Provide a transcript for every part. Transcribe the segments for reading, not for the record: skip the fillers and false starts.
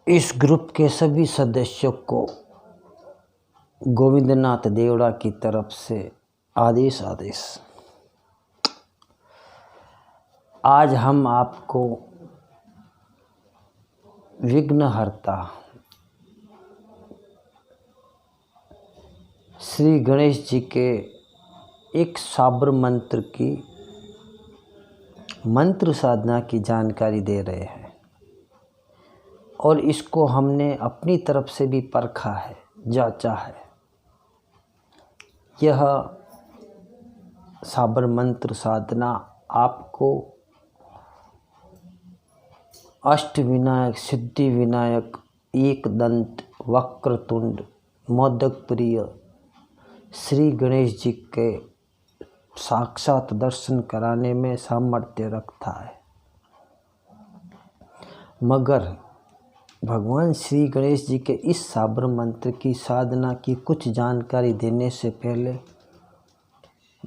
इस ग्रुप के सभी सदस्यों को गोविंदनाथ देवड़ा की तरफ से आदेश। आज हम आपको विघ्नहर्ता श्री गणेश जी के एक साबर मंत्र की मंत्र साधना की जानकारी दे रहे हैं और इसको हमने अपनी तरफ से भी परखा है, जांचा है। यह साबर मंत्र साधना आपको अष्टविनायक, सिद्धि विनायक, एक दंत, वक्रतुंड, मोदक प्रिय श्री गणेश जी के साक्षात दर्शन कराने में सामर्थ्य रखता है। मगर भगवान श्री गणेश जी के इस साबर मंत्र की साधना की कुछ जानकारी देने से पहले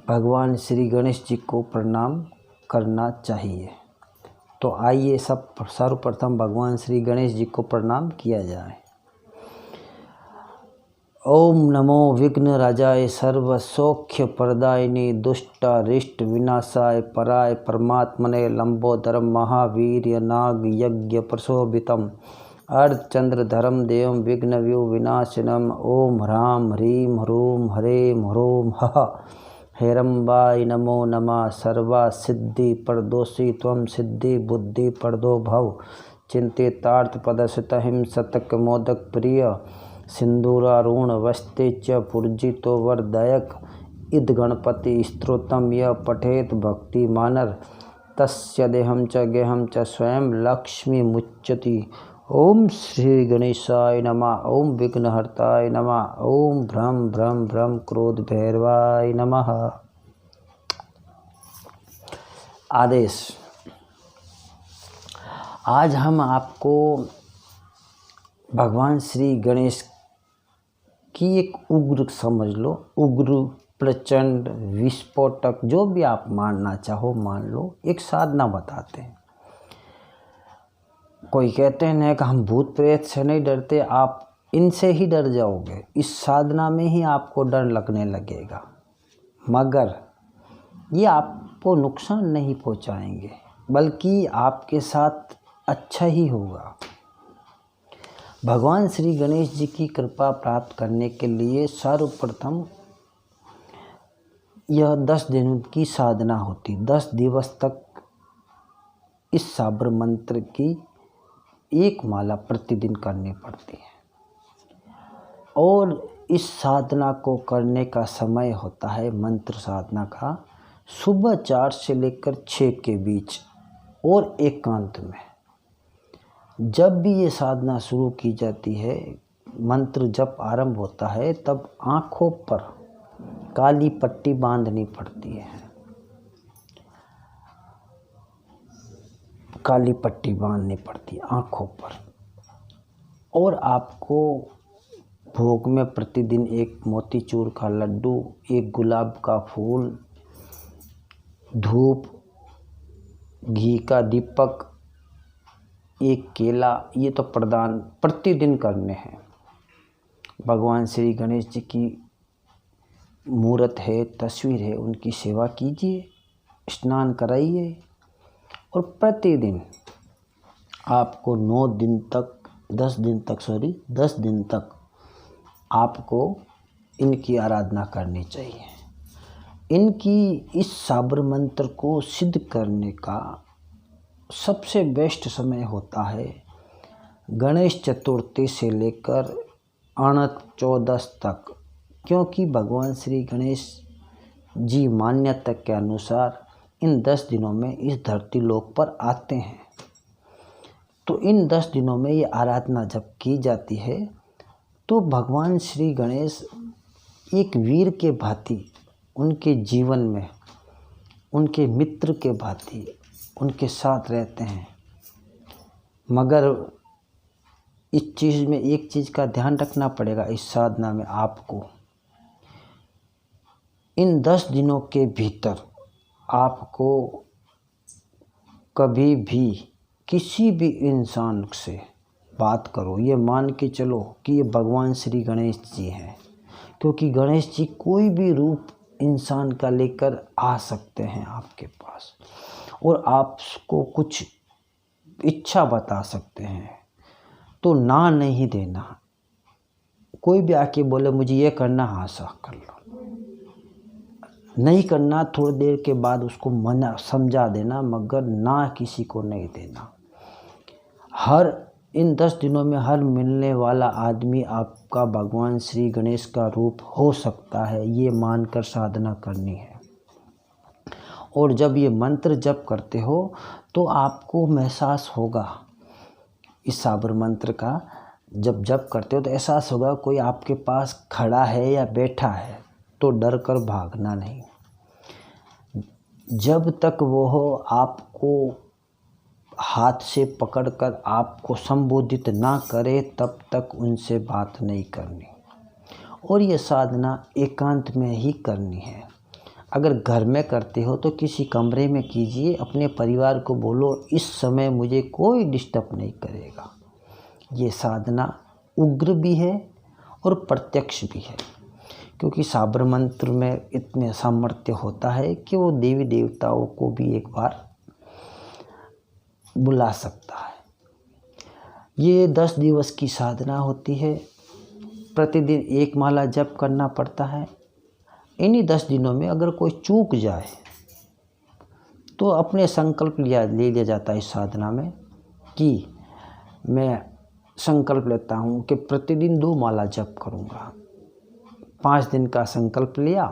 भगवान श्री गणेश जी को प्रणाम करना चाहिए। तो आइए सर्वप्रथम भगवान श्री गणेश जी को प्रणाम किया जाए। ओम नमो विघ्न राजाय सर्व सौख्य प्रदायिनी दुष्टारिष्ट विनाशाय पराय परमात्मने लंबोदरम महावीर्य नाग यज्ञ प्रशोभितम अर्धचंद्रधरम देवं विघ्नव्यू विनाशनम। ओम ह्रां ह्रीं ह्रूं हरें ह्रों हः हेरम्बाय नमो नमः। सर्वा सिद्धि प्रदोषी त्वं सिद्धि बुद्धि प्रदो भव चिंतितार्थ पदसतहिं सतक मोदक प्रिय सिंदूरारूण वस्ते च पूर्जितो वरदायक इद गणपति स्तोत्रम यह पठेत भक्ति मानर तस्य देहं च गेहं च स्वयं लक्ष्मी मुच्यति। ओम श्री गणेशाय नमः। ओम विघ्नहर्ताय नमः। ओम भ्रम भ्रम भ्रम क्रोध भैरवाय नमः। आदेश। आज हम आपको भगवान श्री गणेश की एक उग्र, समझ लो उग्र, प्रचंड, विस्फोटक, जो भी आप मानना चाहो मान लो, एक साधना बताते हैं। कोई कहते हैं ना कि हम भूत प्रेत से नहीं डरते, आप इनसे ही डर जाओगे। इस साधना में ही आपको डर लगने लगेगा, मगर ये आपको नुकसान नहीं पहुंचाएंगे, बल्कि आपके साथ अच्छा ही होगा। भगवान श्री गणेश जी की कृपा प्राप्त करने के लिए सर्वप्रथम यह 10 दिन की साधना होती। 10 दिवस तक इस साबर मंत्र की एक माला प्रतिदिन करनी पड़ती है और इस साधना को करने का समय होता है, मंत्र साधना का, सुबह 4 से लेकर 6 के बीच और एकांत में। जब भी ये साधना शुरू की जाती है, मंत्र जब आरंभ होता है, तब आँखों पर काली पट्टी बांधनी पड़ती है। काली पट्टी बांधनी पड़ती है आँखों पर। और आपको भोग में प्रतिदिन एक मोतीचूर का लड्डू, एक गुलाब का फूल, धूप, घी का दीपक, एक केला, ये तो प्रदान प्रतिदिन करने हैं। भगवान श्री गणेश जी की मूर्त है, तस्वीर है, उनकी सेवा कीजिए, स्नान कराइए और प्रतिदिन आपको 10 दिन तक आपको इनकी आराधना करनी चाहिए। इनकी इस साबर मंत्र को सिद्ध करने का सबसे बेस्ट समय होता है गणेश चतुर्थी से लेकर अनंत चौदस तक, क्योंकि भगवान श्री गणेश जी मान्यता के अनुसार इन 10 दिनों में इस धरती लोक पर आते हैं। तो इन 10 दिनों में ये आराधना जब की जाती है तो भगवान श्री गणेश एक वीर के भांति उनके जीवन में, उनके मित्र के भांति उनके साथ रहते हैं। मगर इस चीज़ में एक चीज़ का ध्यान रखना पड़ेगा, इस साधना में आपको इन 10 दिनों के भीतर आपको कभी भी किसी भी इंसान से बात करो, ये मान के चलो कि ये भगवान श्री गणेश जी हैं, क्योंकि गणेश जी कोई भी रूप इंसान का लेकर आ सकते हैं आपके पास और आपको कुछ इच्छा बता सकते हैं। तो ना नहीं देना। कोई भी आके बोले मुझे ये करना, हाँ सा कर लो, नहीं करना थोड़ी देर के बाद उसको मना समझा देना, मगर ना किसी को नहीं देना। हर इन 10 दिनों में हर मिलने वाला आदमी आपका भगवान श्री गणेश का रूप हो सकता है, ये मानकर साधना करनी है। और जब ये मंत्र जप करते हो तो आपको महसूस होगा, इस साबर मंत्र का जब जप करते हो तो एहसास होगा कोई आपके पास खड़ा है या बैठा है, तो डर कर भागना नहीं। जब तक वो हो आपको हाथ से पकड़कर आपको संबोधित ना करे तब तक उनसे बात नहीं करनी। और ये साधना एकांत में ही करनी है। अगर घर में करते हो तो किसी कमरे में कीजिए, अपने परिवार को बोलो इस समय मुझे कोई डिस्टर्ब नहीं करेगा। ये साधना उग्र भी है और प्रत्यक्ष भी है, क्योंकि साबर मंत्र में इतने सामर्थ्य होता है कि वो देवी देवताओं को भी एक बार बुला सकता है। ये 10 दिवस की साधना होती है, प्रतिदिन 1 माला जप करना पड़ता है। इन्हीं 10 दिनों में अगर कोई चूक जाए तो अपने संकल्प ले लिया जाता है इस साधना में कि मैं संकल्प लेता हूँ कि प्रतिदिन 2 माला जप करूँगा। 5 दिन का संकल्प लिया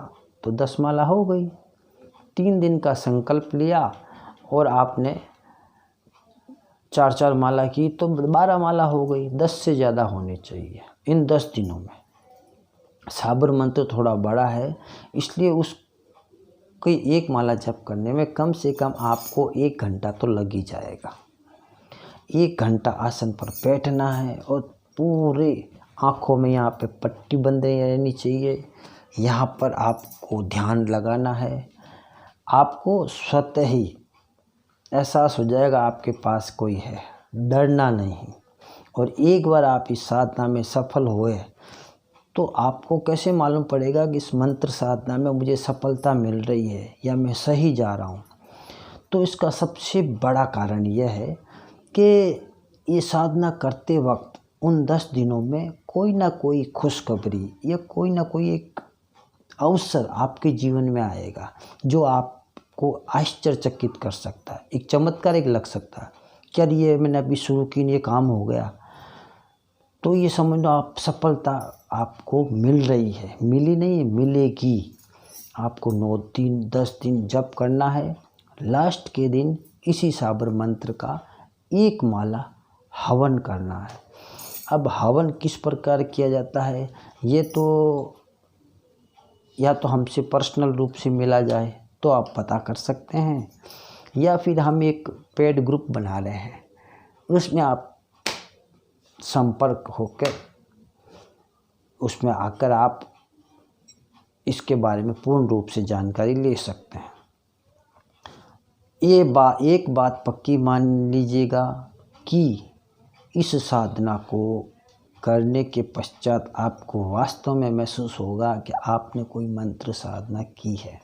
तो 10 माला हो गई। 3 दिन का संकल्प लिया और आपने 4-4 माला की तो 12 माला हो गई। 10 से ज़्यादा होनी चाहिए इन 10 दिनों में। साबर मंत्र थोड़ा बड़ा है, इसलिए उसकी 1 माला जप करने में कम से कम आपको 1 घंटा तो लग ही जाएगा। 1 घंटा आसन पर बैठना है और पूरे आँखों में यहाँ पे पट्टी बंधे रहनी चाहिए। यहाँ पर आपको ध्यान लगाना है। आपको स्वतः ही एहसास हो जाएगा आपके पास कोई है, डरना नहीं। और एक बार आप इस साधना में सफल हुए तो आपको कैसे मालूम पड़ेगा कि इस मंत्र साधना में मुझे सफलता मिल रही है या मैं सही जा रहा हूँ? तो इसका सबसे बड़ा कारण यह है कि ये साधना करते वक्त उन 10 दिनों में कोई ना कोई खुशखबरी या कोई ना कोई एक अवसर आपके जीवन में आएगा जो आपको आश्चर्यचकित कर सकता है। एक चमत्कार एक लग सकता है, क्या ये मैंने अभी शुरू की, ये काम हो गया, तो ये समझ लो आप सफलता आपको मिल रही है। मिली नहीं, मिलेगी। आपको 9 दिन 10 दिन जप करना है। लास्ट के दिन इसी साबर मंत्र का 1 माला हवन करना है। अब हवन किस प्रकार किया जाता है ये तो या तो हमसे पर्सनल रूप से मिला जाए तो आप पता कर सकते हैं, या फिर हम एक पेड ग्रुप बना रहे हैं, उसमें आप संपर्क होकर उसमें आकर आप इसके बारे में पूर्ण रूप से जानकारी ले सकते हैं। एक बात पक्की मान लीजिएगा कि इस साधना को करने के पश्चात आपको वास्तव में महसूस होगा कि आपने कोई मंत्र साधना की है।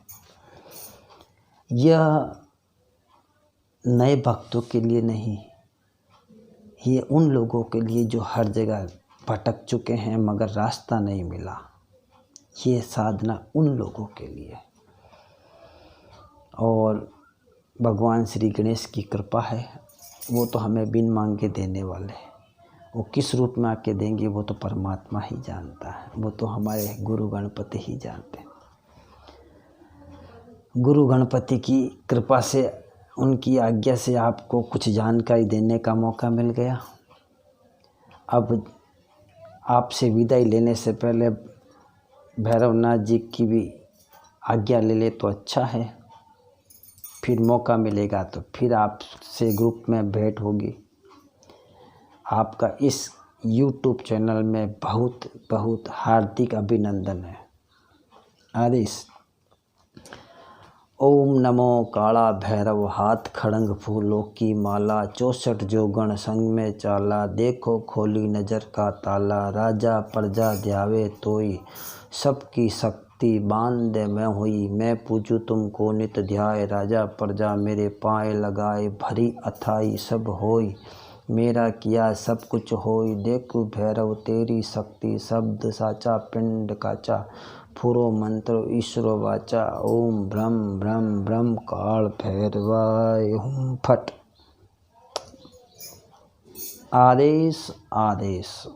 यह नए भक्तों के लिए नहीं, ये उन लोगों के लिए जो हर जगह भटक चुके हैं मगर रास्ता नहीं मिला। ये साधना उन लोगों के लिए। और भगवान श्री गणेश की कृपा है, वो तो हमें बिन मांगे देने वाले हैं। वो किस रूप में आके देंगे वो तो परमात्मा ही जानता है, वो तो हमारे गुरु गणपति ही जानते हैं। गुरु गणपति की कृपा से, उनकी आज्ञा से आपको कुछ जानकारी देने का मौका मिल गया। अब आपसे विदाई लेने से पहले भैरवनाथ जी की भी आज्ञा ले ले तो अच्छा है, फिर मौका मिलेगा तो फिर आपसे ग्रुप में भेंट होगी। आपका इस YouTube चैनल में बहुत बहुत हार्दिक अभिनंदन है। आदेश। ओम नमो काला भैरव, हाथ खड़ंग फूलों की माला, 64 जो गण संग में चाला, देखो खोली नजर का ताला, राजा प्रजा ध्यावे तोई, सबकी शक्ति बांध मैं हुई, मैं पूजू तुमको नित ध्याय, राजा प्रजा मेरे पाए लगाए, भरी अथाई सब होई, मेरा किया सब कुछ होई, देखो भैरव तेरी शक्ति, शब्द साचा पिंड काचा, फुरो मंत्र ईश्वरो वाचा, ओम ब्रह्म ब्रह्म ब्रह्म काल भैरवाय हुम फट। आदेश आदेश।